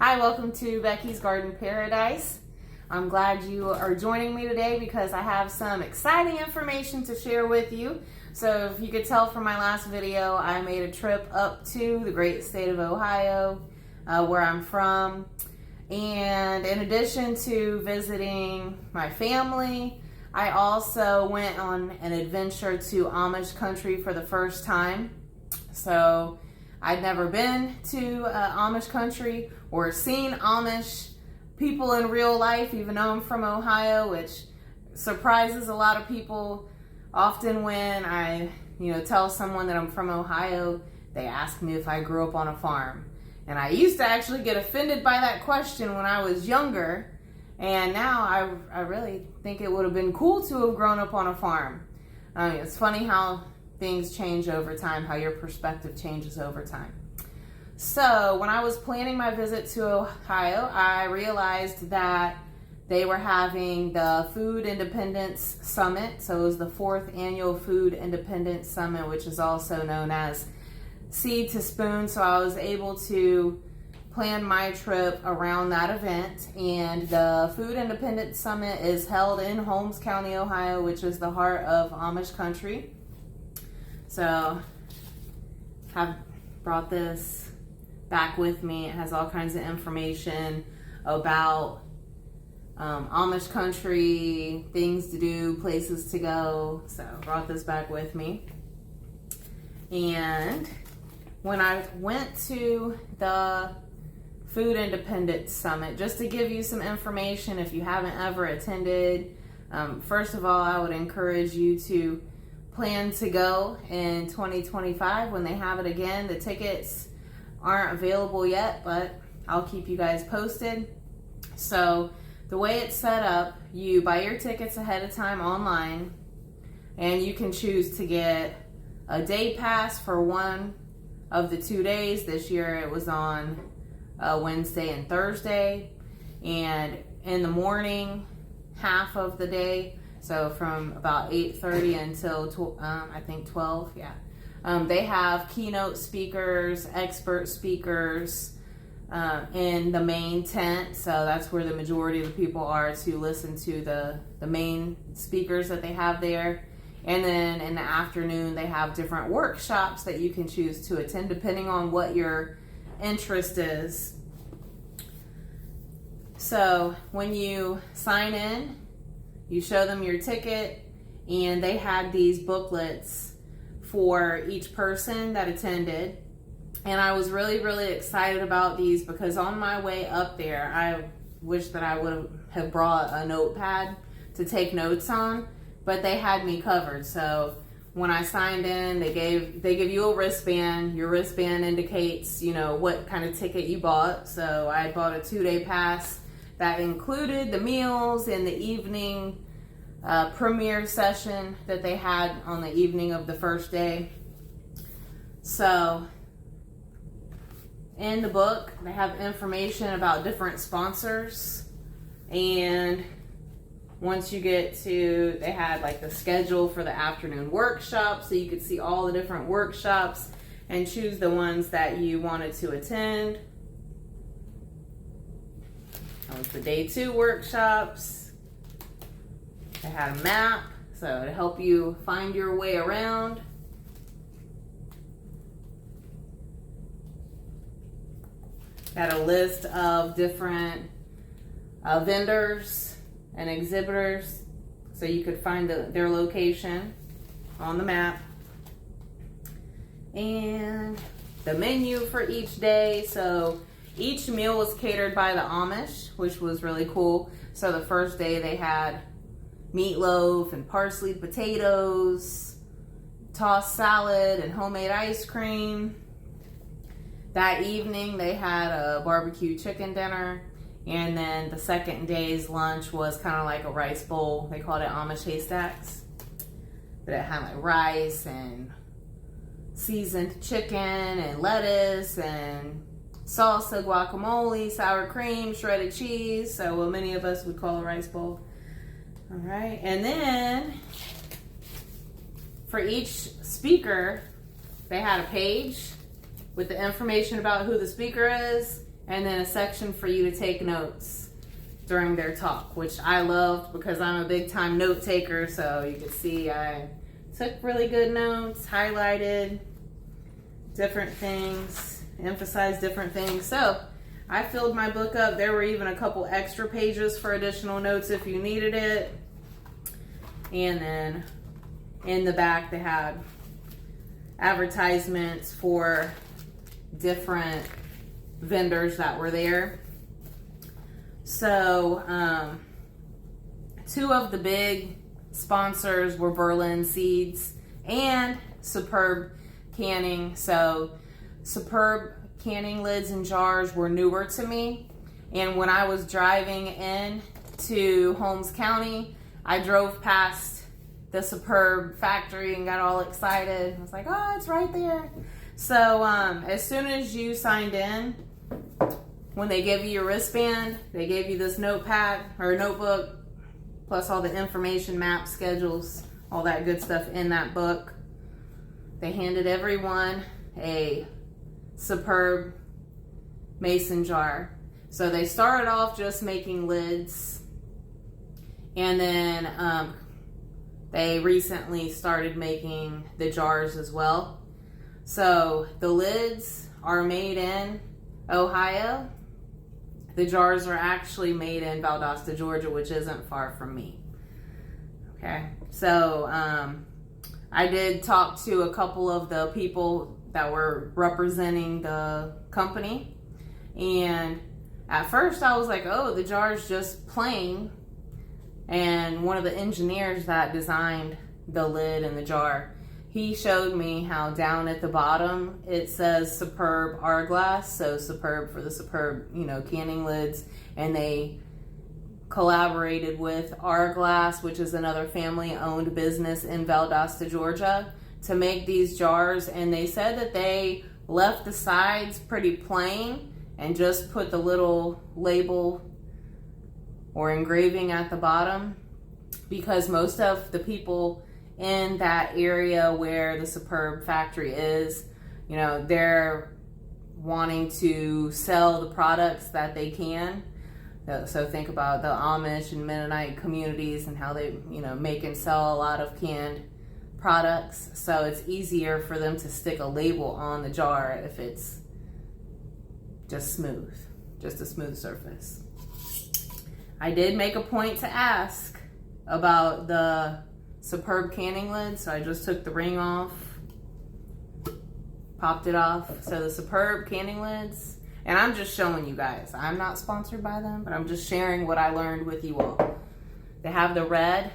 Hi, welcome to Becky's Garden Paradise. I'm glad you are joining me today because I have some exciting information to share with you. So if you could tell from my last video, I made a trip up to the great state of Ohio, where I'm from. And in addition to visiting my family, I also went on an adventure to Amish country for the first time. So I'd never been to Amish country or seen Amish people in real life, even though I'm from Ohio, which surprises a lot of people. Often when I, tell someone that I'm from Ohio, they ask me if I grew up on a farm. And I used to actually get offended by that question when I was younger. And now I really think it would have been cool to have grown up on a farm. It's funny how things change over time, how your perspective changes over time. So when I was planning my visit to Ohio, I realized that they were having the Food Indepence Summit. So it was the 4th annual Food Indepence Summit, which is also known as Seed to Spoon. So I was able to plan my trip around that event. And the Food Indepence Summit is held in Holmes County, Ohio, which is the heart of Amish country. So I've brought this back with me. It has all kinds of information about Amish country, things to do, places to go. So I brought this back with me. And when I went to the Food Indepence Summit, just to give you some information if you haven't ever attended, first of all, I would encourage you to plan to go in 2025 when they have it again. The tickets aren't available yet, but I'll keep you guys posted. So the way it's set up, you buy your tickets ahead of time online, and you can choose to get a day pass for one of the 2 days. This year it was on Wednesday and Thursday, and in the morning half of the day, so from about 8:30 until I think 12, they have keynote speakers, expert speakers in the main tent. So that's where the majority of the people are to listen to the main speakers that they have there. And then in the afternoon, they have different workshops that you can choose to attend depending on what your interest is. So when you sign in, you show them your ticket, and they had these booklets for each person that attended. And I was really, really excited about these because on my way up there, I wish that I would have brought a notepad to take notes on, but they had me covered. So when I signed in, they give you a wristband. Your wristband indicates, what kind of ticket you bought. So I bought a 2-day pass that included the meals and the evening premiere session that they had on the evening of the first day. So in the book, they have information about different sponsors, and once you get to, they had like the schedule for the afternoon workshop, so you could see all the different workshops and choose the ones that you wanted to attend. That was the day 2 workshops. They had a map, so to help you find your way around. Got a list of different vendors and exhibitors, so you could find their location on the map. And the menu for each day. So each meal was catered by the Amish, which was really cool. So the first day they had meatloaf and parsley potatoes, tossed salad, and homemade ice cream. That evening they had a barbecue chicken dinner. And then the second day's lunch was kind of like a rice bowl. They called it Amish haystacks. But it had like rice and seasoned chicken and lettuce and salsa, guacamole, sour cream, shredded cheese. So what many of us would call a rice bowl. All right. And then for each speaker, they had a page with the information about who the speaker is and then a section for you to take notes during their talk, which I loved because I'm a big time note taker. So you can see I took really good notes, highlighted different things, emphasized different things. So I filled my book up. There were even a couple extra pages for additional notes if you needed it. And then in the back they had advertisements for different vendors that were there. So two of the big sponsors were Berlin Seeds and Superb Canning. So Superb Canning lids and jars were newer to me, and when I was driving in to Holmes County, I drove past the Superb factory and got all excited. I was like, oh, it's right there. So as soon as you signed in, when they gave you your wristband, they gave you this notepad or notebook, plus all the information, maps, schedules, all that good stuff in that book. They handed everyone a Superb mason jar. So they started off just making lids, and then they recently started making the jars as well. So the lids are made in Ohio. The jars are actually made in Valdosta, Georgia, which isn't far from me. Okay, so I did talk to a couple of the people that were representing the company, and at first I was like, oh, the jar's just plain. And one of the engineers that designed the lid and the jar, he showed me how down at the bottom it says Superb Hourglass, so Superb for the Superb, canning lids, and they collaborated with Hourglass, which is another family-owned business in Valdosta, Georgia, to make these jars. And they said that they left the sides pretty plain and just put the little label or engraving at the bottom, because most of the people in that area where the Superb factory is, they're wanting to sell the products that they can. So think about the Amish and Mennonite communities and how they, make and sell a lot of canned products. So it's easier for them to stick a label on the jar if it's just a smooth surface. I did make a point to ask about the Superb canning lid, so I just took the ring off, popped it off. So the Superb canning lids, and I'm just showing you guys, I'm not sponsored by them, but I'm just sharing what I learned with you all. They have the red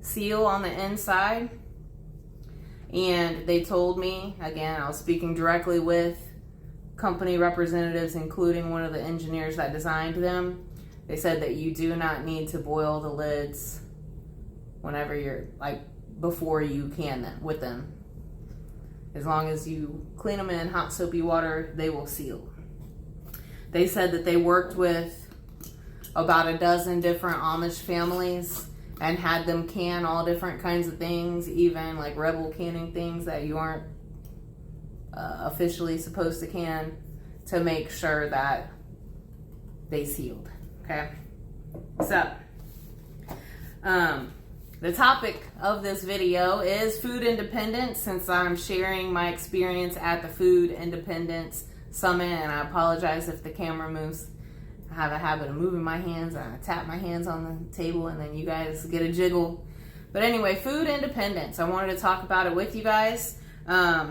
seal on the inside, and they told me, again, I was speaking directly with company representatives, including one of the engineers that designed them. They said that you do not need to boil the lids whenever you're, before you can them with them. As long as you clean them in hot soapy water, they will seal. They said that they worked with about a dozen different Amish families and had them can all different kinds of things, even like Rebel canning things that you aren't officially supposed to can, to make sure that they sealed. Okay, so the topic of this video is food independence, since I'm sharing my experience at the Food Indepence Summit, and I apologize if the camera moves. I have a habit of moving my hands, and I tap my hands on the table, and then you guys get a jiggle. But anyway, food independence, I wanted to talk about it with you guys.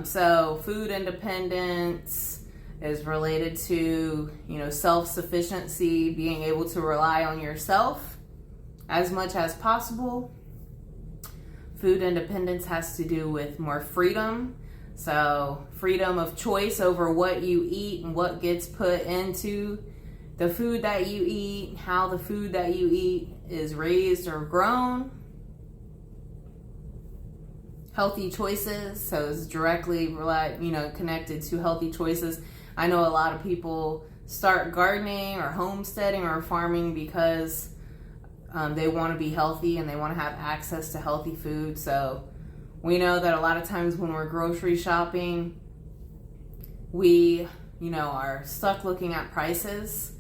So food independence is related to, self-sufficiency, being able to rely on yourself as much as possible. Food independence has to do with more freedom. So freedom of choice over what you eat and what gets put into the food that you eat, how the food that you eat is raised or grown. Healthy choices, so it's directly connected to healthy choices. I know a lot of people start gardening or homesteading or farming because they want to be healthy and they want to have access to healthy food. So we know that a lot of times when we're grocery shopping, we are stuck looking at prices.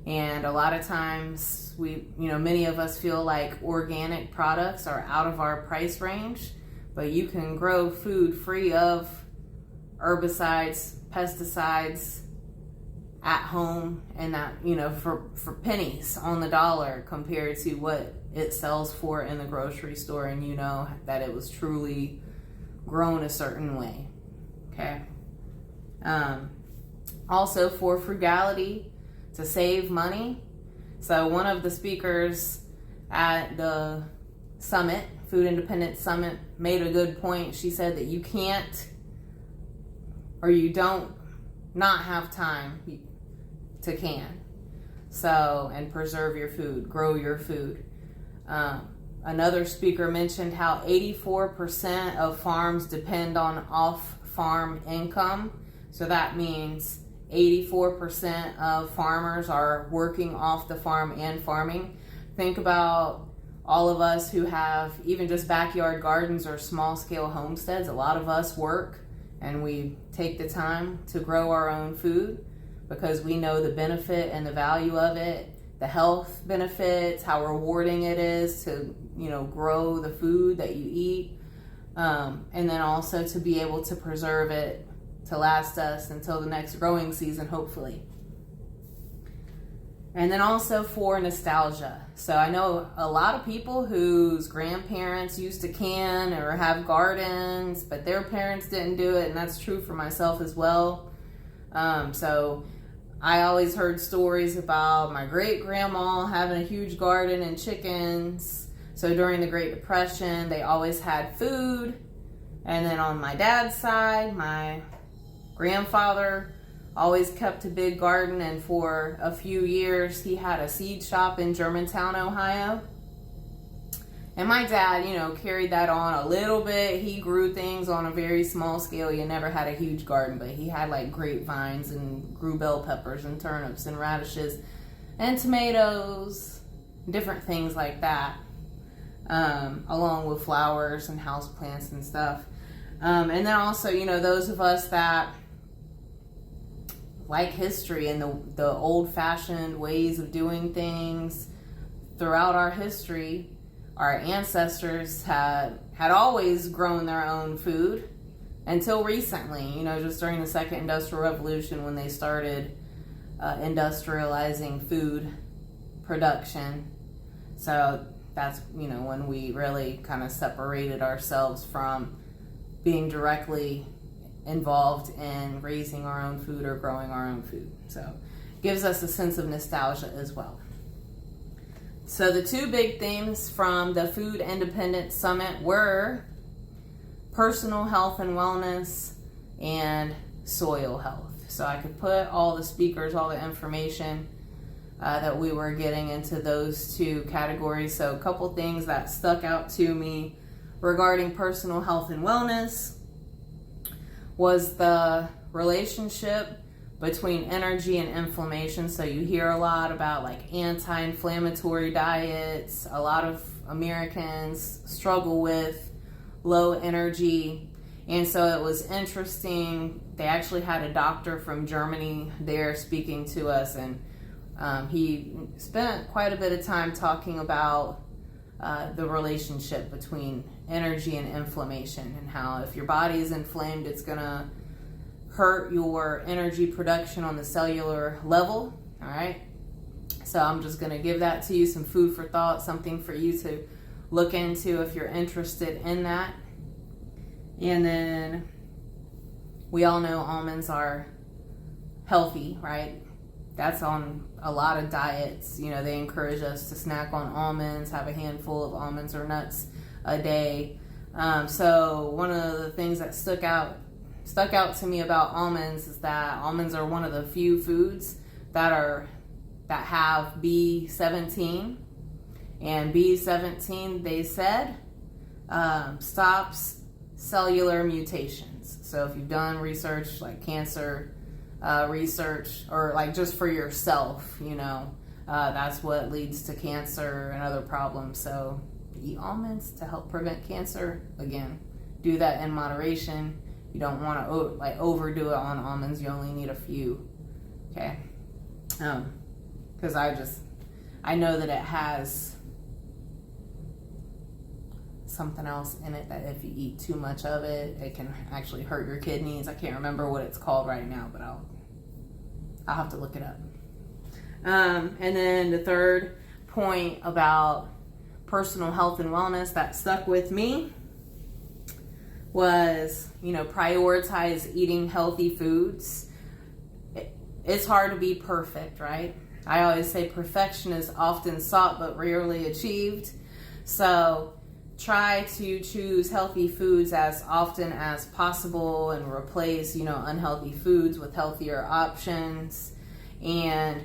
And a lot of times many of us feel like organic products are out of our price range, but you can grow food free of herbicides, pesticides at home, and that, for pennies on the dollar compared to what it sells for in the grocery store, and that it was truly grown a certain way. Okay. Also, for frugality, to save money. So one of the speakers at the summit, Food Independence Summit, made a good point. She said that you can't, or you don't not have time to can. So, and preserve your food, grow your food. Another speaker mentioned how 84% of farms depend on off-farm income. So that means 84% of farmers are working off the farm and farming. Think about all of us who have even just backyard gardens or small-scale homesteads. A lot of us work and we take the time to grow our own food because we know the benefit and the value of it, the health benefits, how rewarding it is to, grow the food that you eat, and then also to be able to preserve it to last us until the next growing season, hopefully. And then also for nostalgia. So I know a lot of people whose grandparents used to can or have gardens, but their parents didn't do it, and that's true for myself as well. So I always heard stories about my great-grandma having a huge garden and chickens. So during the Great Depression, they always had food. And then on my dad's side, my grandfather always kept a big garden, and for a few years he had a seed shop in Germantown, Ohio. And my dad, carried that on a little bit. He grew things on a very small scale. He never had a huge garden, but he had like grapevines and grew bell peppers and turnips and radishes and tomatoes, different things like that, along with flowers and houseplants and stuff. And then also, those of us that like history and the old-fashioned ways of doing things throughout our history, our ancestors had always grown their own food until recently, just during the Second Industrial Revolution when they started industrializing food production. So that's, when we really kind of separated ourselves from being directly involved in raising our own food or growing our own food. So gives us a sense of nostalgia as well. So the two big themes from the Food Independence Summit were personal health and wellness and soil health. So I could put all the speakers, all the information that we were getting into those two categories. So a couple things that stuck out to me regarding personal health and wellness was the relationship between energy and inflammation. So you hear a lot about like anti-inflammatory diets. A lot of Americans struggle with low energy. And so it was interesting. They actually had a doctor from Germany there speaking to us, and he spent quite a bit of time talking about the relationship between energy and inflammation, and how if your body is inflamed, it's gonna hurt your energy production on the cellular level. All right, so I'm just gonna give that to you, some food for thought, something for you to look into if you're interested in that. And then we all know almonds are healthy, right? That's on a lot of diets. They encourage us to snack on almonds, have a handful of almonds or nuts a day. So one of the things that stuck out to me about almonds is that almonds are one of the few foods that have B17, and B17, they said, stops cellular mutations. So if you've done research like cancer research, or like just for yourself, that's what leads to cancer and other problems. So eat almonds to help prevent cancer. Again, do that in moderation. You don't want to like overdo it on almonds. You only need a few. Okay. Because I know that it has something else in it that if you eat too much of it, it can actually hurt your kidneys. I can't remember what it's called right now, but I'll have to look it up. And then the third point about personal health and wellness that stuck with me was, prioritize eating healthy foods. It's hard to be perfect, right? I always say perfection is often sought but rarely achieved. So try to choose healthy foods as often as possible and replace, unhealthy foods with healthier options. And,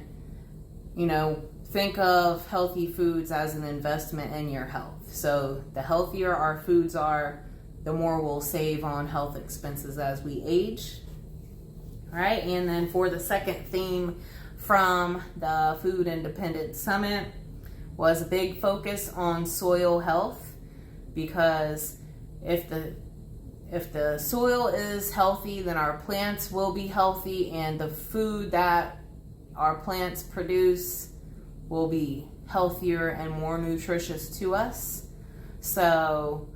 think of healthy foods as an investment in your health. So the healthier our foods are, the more we'll save on health expenses as we age. All right, and then for the second theme from the Food Independence Summit was a big focus on soil health, because if the soil is healthy, then our plants will be healthy, and the food that our plants produce will be healthier and more nutritious to us. So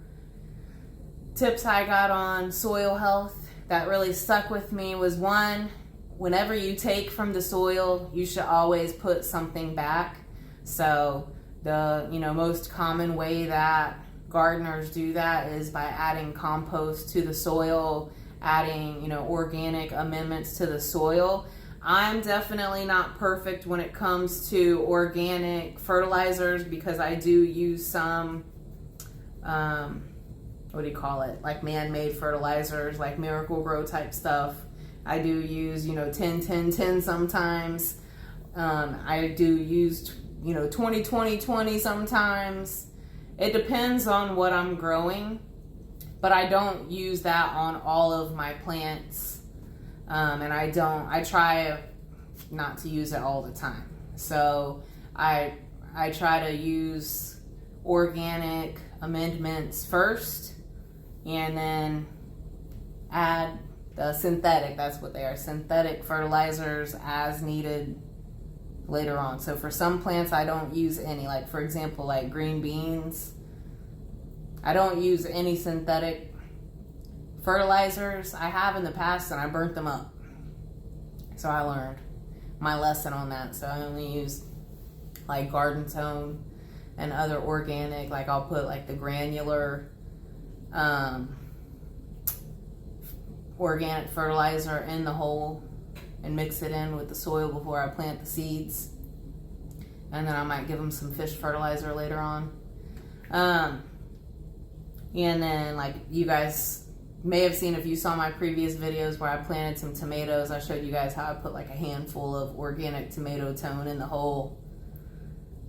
tips I got on soil health that really stuck with me was, one, whenever you take from the soil, you should always put something back. So the most common way that gardeners do that is by adding compost to the soil, adding organic amendments to the soil. I'm definitely not perfect when it comes to organic fertilizers, because I do use some like man-made fertilizers, like Miracle-Gro type stuff. I do use 10-10-10 sometimes. I do use 20-20-20 sometimes. It depends on what I'm growing, but I don't use that on all of my plants. And I try not to use it all the time. So I try to use organic amendments first, and then add the synthetic, that's what they are, synthetic fertilizers as needed later on. So for some plants I don't use any, like for example, like green beans, I don't use any synthetic fertilizers. I have in the past and I burnt them up. So I learned my lesson on that. So I only use like Garden Tone and other organic, like I'll put like the granular organic fertilizer in the hole and mix it in with the soil before I plant the seeds. And then I might give them some fish fertilizer later on. And then, like you guys may have seen if you saw my previous videos where I planted some tomatoes, I showed you guys how I put like a handful of organic tomato tone in the hole.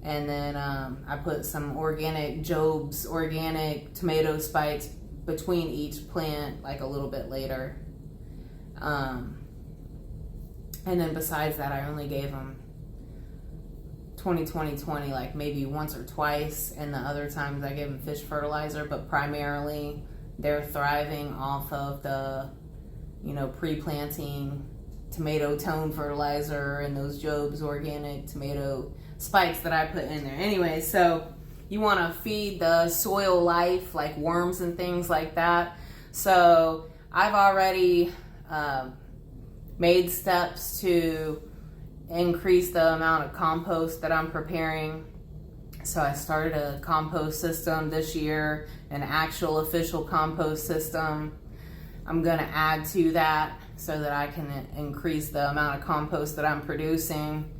And then I put some organic Job's organic tomato spikes between each plant like a little bit later. And then besides that, I only gave them 20-20-20 like maybe once or twice, and the other times I gave them fish fertilizer, but primarily they're thriving off of the pre-planting tomato tone fertilizer and those Job's organic tomato spikes that I put in there. Anyway, so you want to feed the soil life, like worms and things like that. So I've already made steps to increase the amount of compost that I'm preparing. So I started a compost system this year, an actual official compost system. I'm going to add to that so that I can increase the amount of compost that I'm producing.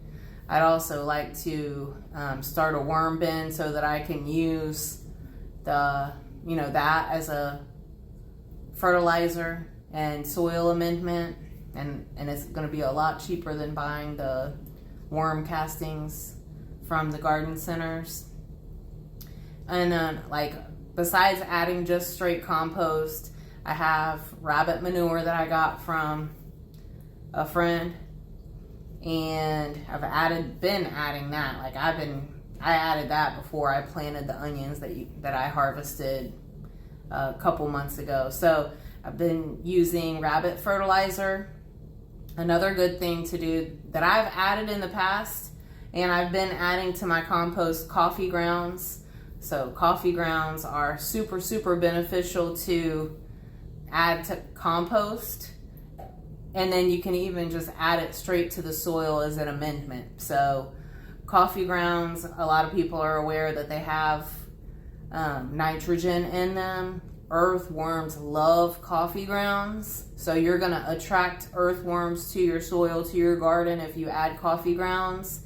I'd also like to start a worm bin so that I can use that as a fertilizer and soil amendment, and it's going to be a lot cheaper than buying the worm castings from the garden centers. And then, like, besides adding just straight compost, I have rabbit manure that I got from a friend, and I've been adding that. Like I added that before I planted the onions that I harvested a couple months ago. So I've been using rabbit fertilizer. Another good thing to do that I've added in the past, and I've been adding to my compost, coffee grounds. So coffee grounds are super, super beneficial to add to compost. And then you can even just add it straight to the soil as an amendment. So coffee grounds, a lot of people are aware that they have nitrogen in them. Earthworms love coffee grounds. So you're gonna attract earthworms to your soil, to your garden, if you add coffee grounds.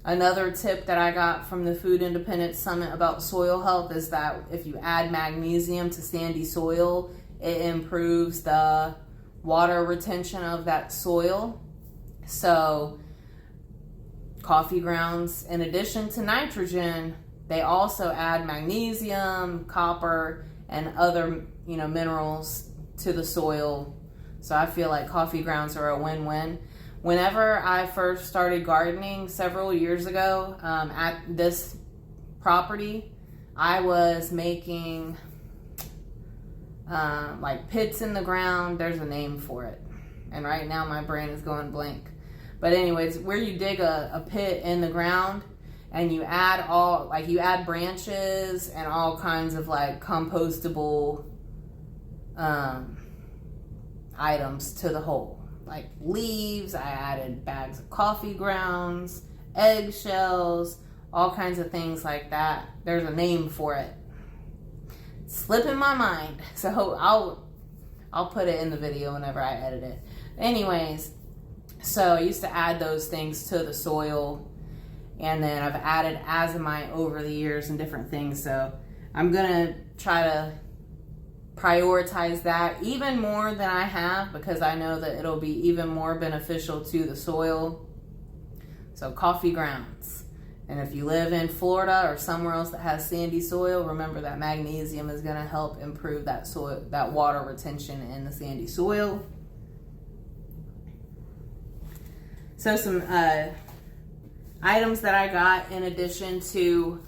Another tip that I got from the Food Independence Summit about soil health is that if you add magnesium to sandy soil, it improves the water retention of that soil. So coffee grounds, in addition to nitrogen, they also add magnesium, copper, and other, minerals to the soil. So I feel like coffee grounds are a win-win. Whenever I first started gardening several years ago at this property, I was making like pits in the ground. There's a name for it. And right now my brain is going blank. But anyways, where you dig a pit in the ground and you add branches and all kinds of like compostable items to the hole. Like leaves, I added bags of coffee grounds, eggshells, all kinds of things like that. There's a name for it. It's slipping my mind. So I'll put it in the video whenever I edit it. Anyways, so I used to add those things to the soil, and then I've added azomite over the years and different things. So I'm gonna try to prioritize that even more than I have, because I know that it'll be even more beneficial to the soil. So coffee grounds. And if you live in Florida or somewhere else that has sandy soil, remember that magnesium is going to help improve that soil, that water retention in the sandy soil. So some items that I got in addition to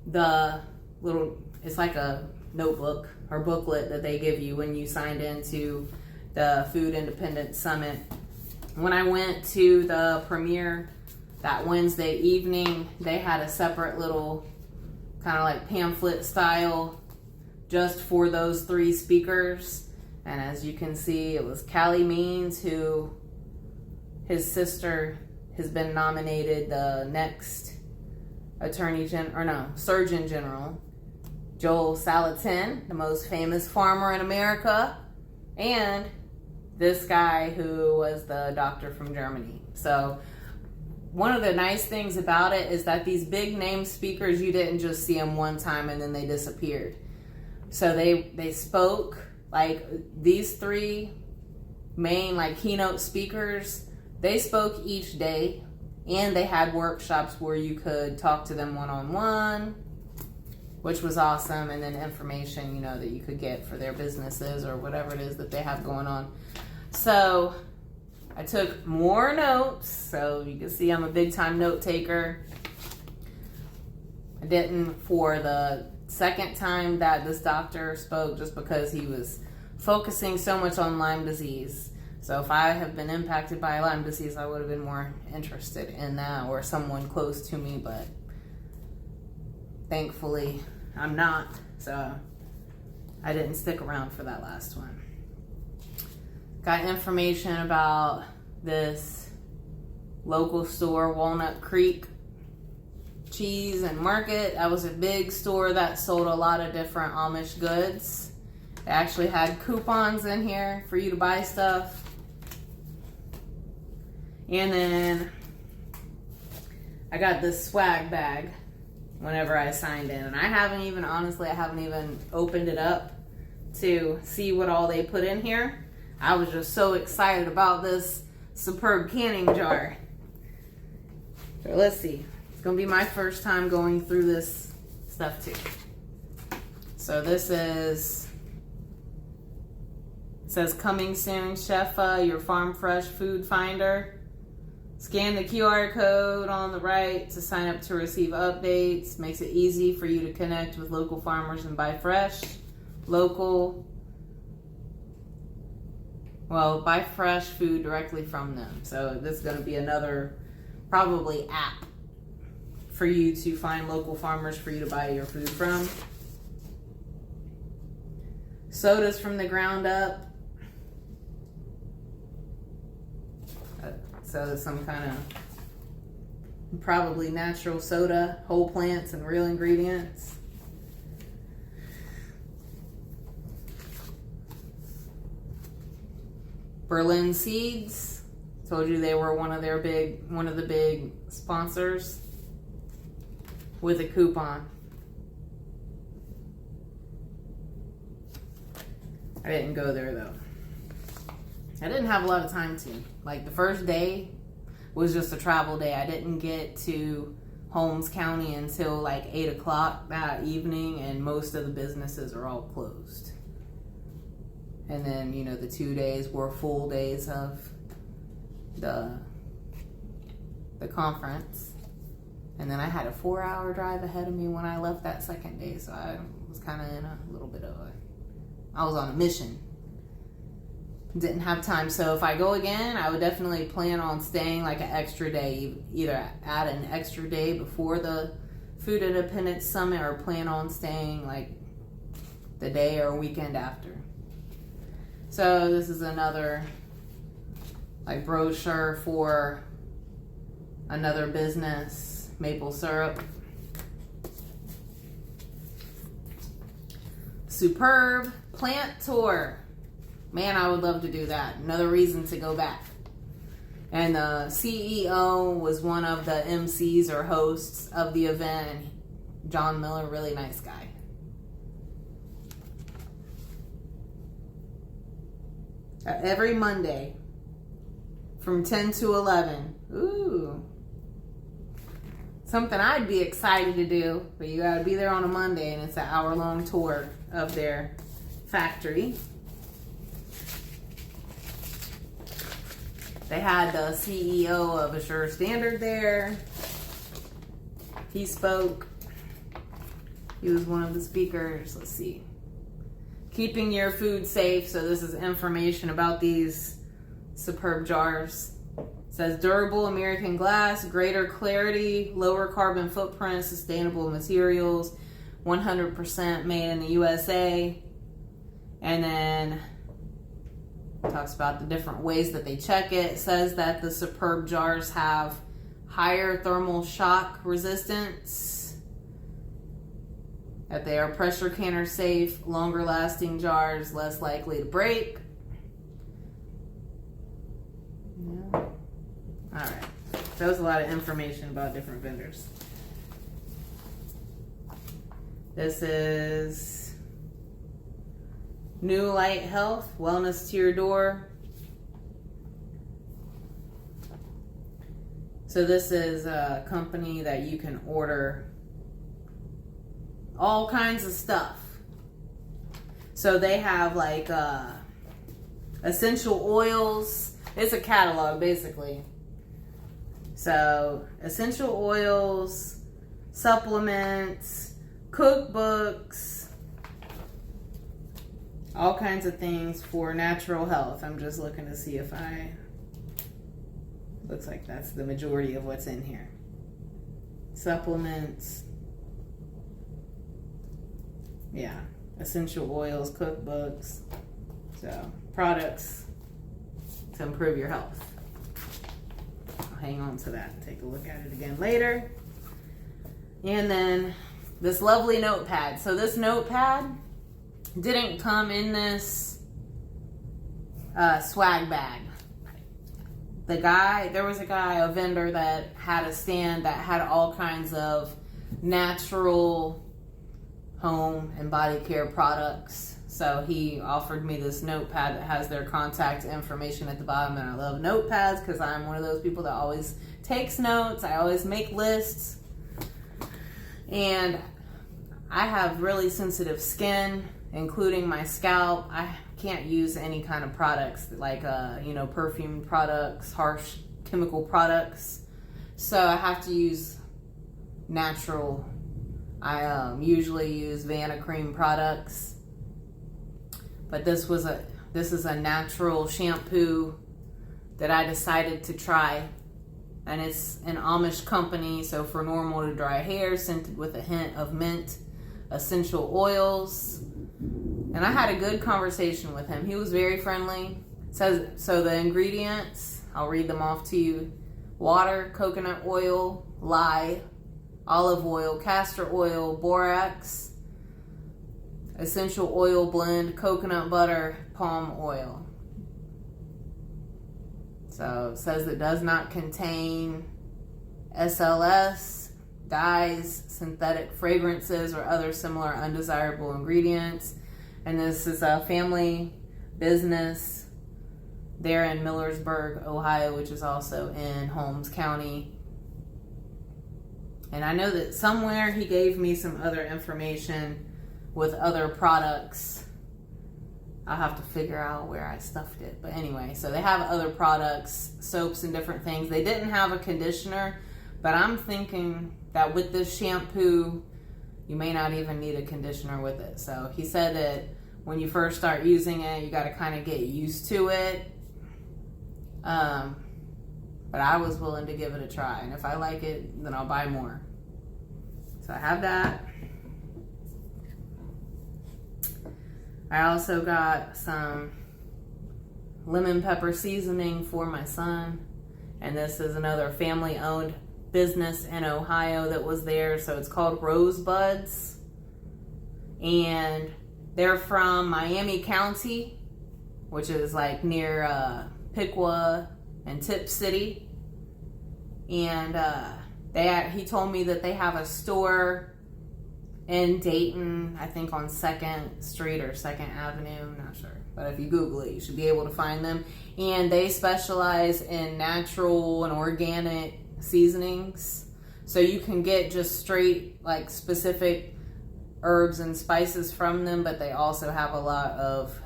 the little, it's like a notebook or booklet that they give you when you signed into the Food Independence Summit. When I went to the premiere that Wednesday evening, they had a separate little kind of like pamphlet style just for those 3 speakers. And as you can see, it was Callie Means, who his sister has been nominated the next Surgeon General. Joel Salatin, the most famous farmer in America, and this guy who was the doctor from Germany. So one of the nice things about it is that these big name speakers, you didn't just see them one time and then they disappeared. So they spoke, like these 3 main like keynote speakers, they spoke each day, and they had workshops where you could talk to them one-on-one, which was awesome, and then information, that you could get for their businesses or whatever it is that they have going on. So I took more notes, so you can see I'm a big time note taker. I didn't for the second time that this doctor spoke, just because he was focusing so much on Lyme disease. So if I have been impacted by Lyme disease, I would have been more interested in that, or someone close to me, but thankfully I'm not, so I didn't stick around for that last one. Got information about this local store, Walnut Creek Cheese and Market. That was a big store that sold a lot of different Amish goods. They actually had coupons in here for you to buy stuff. And then I got this swag bag whenever I signed in, and I haven't even opened it up to see what all they put in here. I was just so excited about this superb canning jar. So let's see. It's gonna be my first time going through this stuff too. So this is, it says coming soon, Shefa, your farm fresh food finder. Scan the QR code on the right to sign up to receive updates. Makes it easy for you to connect with local farmers and buy fresh, local, Well, buy fresh food directly from them. So this is going to be another probably app for you to find local farmers for you to buy your food from. Sodas from the ground up. So some kind of probably natural soda, whole plants and real ingredients. Berlin Seeds. Told you they were one of the big sponsors with a coupon. I didn't go there though. I didn't have a lot of time to. Like the first day was just a travel day. I didn't get to Holmes County until like 8 o'clock that evening, and most of the businesses are all closed. And then, you know, the 2 days were full days of the conference. And then I had a 4-hour drive ahead of me when I left that second day. So I was kind of in a little bit of I was on a mission. Didn't have time. So if I go again, I would definitely plan on staying like an extra day. Either add an extra day before the Food Indepence Summit, or plan on staying like the day or weekend after. So this is another like brochure for another business, maple syrup. Superb plant tour. Man, I would love to do that. Another reason to go back. And the CEO was one of the MCs or hosts of the event. John Miller, really nice guy. Every Monday from 10 to 11. Ooh. Something I'd be excited to do, but you gotta be there on a Monday, and it's an hour-long tour of their factory. They had the CEO of Assure Standard there. He spoke. He was one of the speakers. Let's see. Keeping your food safe. So this is information about these superb jars. It says durable American glass, greater clarity, lower carbon footprint, sustainable materials, 100% made in the USA. And then talks about the different ways that they check it. It says that the superb jars have higher thermal shock resistance, that they are pressure canner safe, longer lasting jars, less likely to break. Yeah. Alright, so that was a lot of information about different vendors. This is New Light Health, wellness to your door. So this is a company that you can order all kinds of stuff. So they have like essential oils. It's a catalog basically. So essential oils, supplements, cookbooks, all kinds of things for natural health. I'm just looking to see if looks like that's the majority of what's in here. Supplements. Yeah, essential oils, cookbooks. So, products to improve your health. I'll hang on to that and take a look at it again later. And then this lovely notepad. So this notepad didn't come in this swag bag. There was a vendor that had a stand that had all kinds of natural home and body care products. So he offered me this notepad that has their contact information at the bottom, and I love notepads because I'm one of those people that always takes notes. I always make lists, and I have really sensitive skin, including my scalp. I can't use any kind of products like perfume products, harsh chemical products. So I have to use natural. I usually use Vanna Cream products, but this was This is a natural shampoo that I decided to try. And it's an Amish company, so for normal to dry hair, scented with a hint of mint, essential oils. And I had a good conversation with him. He was very friendly. So the ingredients, I'll read them off to you. Water, coconut oil, lye, olive oil, castor oil, borax, essential oil blend, coconut butter, palm oil. So it says it does not contain SLS, dyes, synthetic fragrances, or other similar undesirable ingredients. And this is a family business there in Millersburg, Ohio, which is also in Holmes County. And I know that somewhere he gave me some other information with other products. I'll have to figure out where I stuffed it. But anyway, so they have other products, soaps and different things. They didn't have a conditioner, but I'm thinking that with this shampoo, you may not even need a conditioner with it. So he said that when you first start using it, you got to kind of get used to it. But I was willing to give it a try. And if I like it, then I'll buy more. So I have that. I also got some lemon pepper seasoning for my son. And this is another family-owned business in Ohio that was there. So it's called Rosebuds. And they're from Miami County, which is like near Piqua and Tip City. And he told me that they have a store in Dayton, I think on 2nd Street or 2nd Avenue, I'm not sure. But if you Google it, you should be able to find them. And they specialize in natural and organic seasonings. So you can get just straight, like, specific herbs and spices from them, but they also have a lot of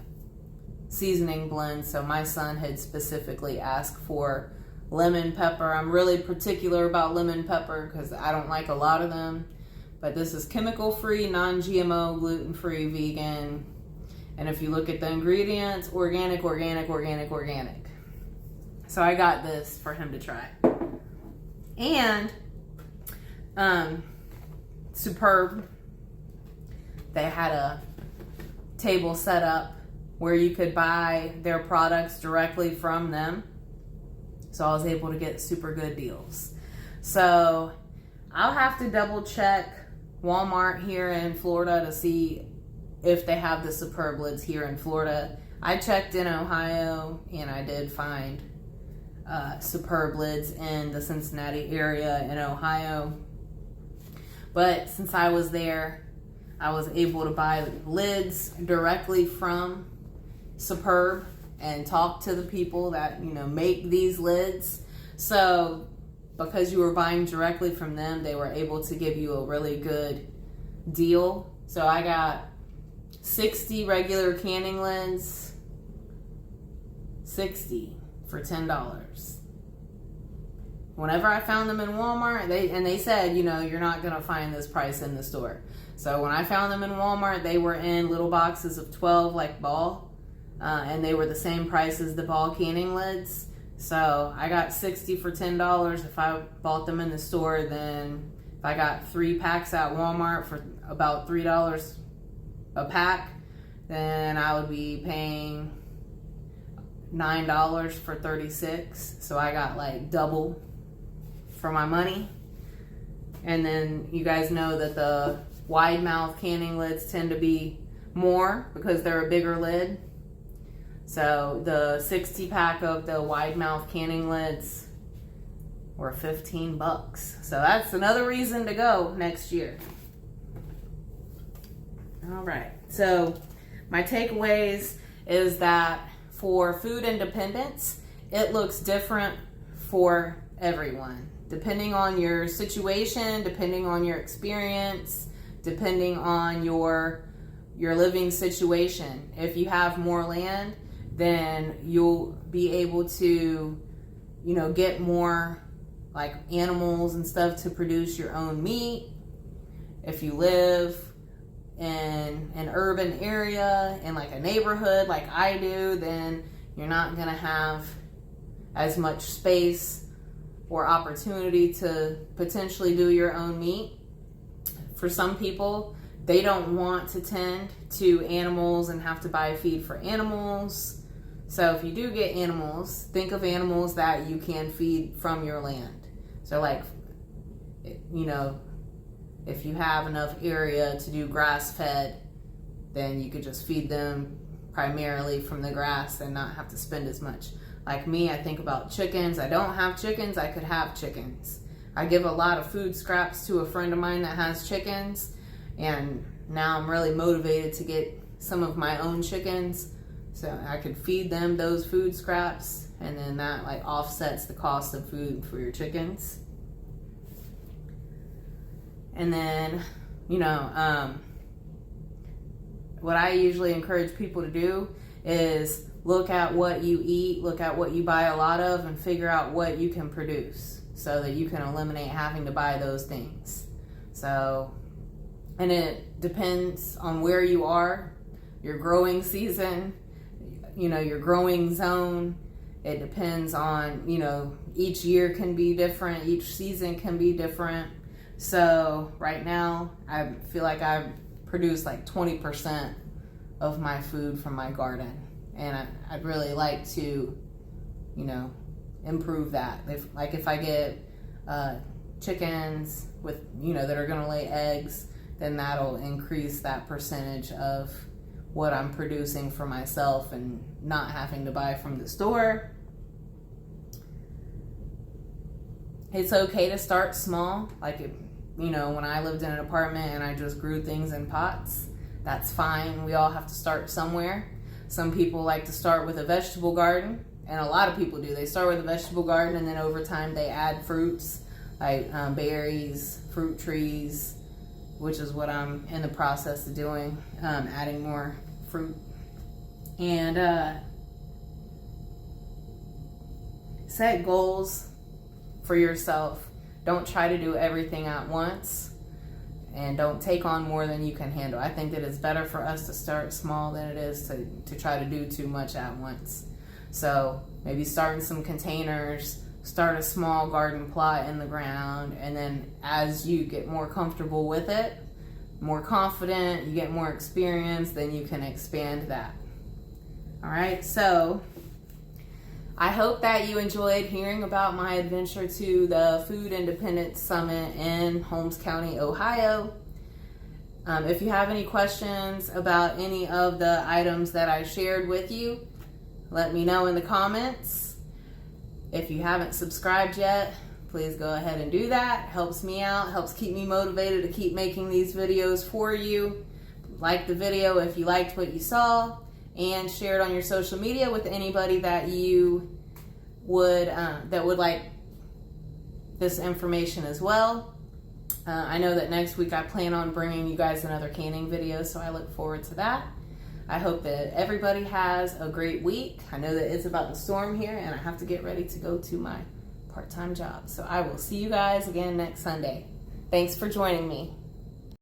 seasoning blends. So my son had specifically asked for lemon pepper. I'm really particular about lemon pepper because I don't like a lot of them. But this is chemical-free, non-GMO, gluten-free, vegan. And if you look at the ingredients, organic, organic, organic, organic. So I got this for him to try. And Superb, they had a table set up where you could buy their products directly from them. So I was able to get super good deals. So I'll have to double check Walmart here in Florida to see if they have the Superb lids here in Florida. I checked in Ohio and I did find Superb lids in the Cincinnati area in Ohio. But since I was there, I was able to buy lids directly from Superb and talk to the people that, make these lids. So because you were buying directly from them, they were able to give you a really good deal. So I got 60 regular canning lids, 60 for $10. Whenever I found them in Walmart, they said, you're not going to find this price in the store. So when I found them in Walmart, they were in little boxes of 12, like ball, and they were the same price as the ball canning lids. So I got 60 for $10. If I bought them in the store, then if I got 3 packs at Walmart for about $3 a pack, then I would be paying $9 for 36. So I got like double for my money. And then you guys know that the wide mouth canning lids tend to be more because they're a bigger lid. So the 60 pack of the wide mouth canning lids were $15. So that's another reason to go next year. All right. So my takeaways is that for food independence, it looks different for everyone. Depending on your situation, depending on your experience, depending on your living situation. If you have more land, then you'll be able to, get more like animals and stuff to produce your own meat. If you live in an urban area, in like a neighborhood like I do, then you're not gonna have as much space or opportunity to potentially do your own meat. For some people, they don't want to tend to animals and have to buy feed for animals. So if you do get animals, think of animals that you can feed from your land. So like, you know, if you have enough area to do grass fed, then you could just feed them primarily from the grass and not have to spend as much. Like me, I think about chickens. I don't have chickens, I could have chickens. I give a lot of food scraps to a friend of mine that has chickens, and now I'm really motivated to get some of my own chickens so I could feed them those food scraps, and then that like offsets the cost of food for your chickens. And then, you know, what I usually encourage people to do is look at what you eat, look at what you buy a lot of, and figure out what you can produce so that you can eliminate having to buy those things. So, and it depends on where you are, your growing season, you know, your growing zone. It depends on, you know, each year can be different, each season can be different. So right now, I feel like I produce like 20% of my food from my garden. And I'd really like to, you know, improve that. If I get chickens with, you know, that are gonna lay eggs, then that'll increase that percentage of what I'm producing for myself and not having to buy from the store. It's okay to start small. Like, you know, when I lived in an apartment and I just grew things in pots, that's fine. We all have to start somewhere. Some people like to start with a vegetable garden, and a lot of people do. They start with a vegetable garden, and then over time they add fruits like berries, fruit trees, which is what I'm in the process of doing, adding more fruit. And set goals for yourself. Don't try to do everything at once, and don't take on more than you can handle. I think that it's better for us to start small than it is to try to do too much at once. So maybe start in some containers, start a small garden plot in the ground, and then as you get more comfortable with it, more confident, you get more experience, then you can expand that. All right, so I hope that you enjoyed hearing about my adventure to the Food Indepence Summit in Holmes County, Ohio. If you have any questions about any of the items that I shared with you, let me know in the comments. If you haven't subscribed yet, please go ahead and do that. It helps me out, helps keep me motivated to keep making these videos for you. Like the video if you liked what you saw, and share it on your social media with anybody that you would like this information as well. I know that next week I plan on bringing you guys another canning video, so I look forward to that. I hope that everybody has a great week. I know that it's about to storm here, and I have to get ready to go to my part-time job. So I will see you guys again next Sunday. Thanks for joining me.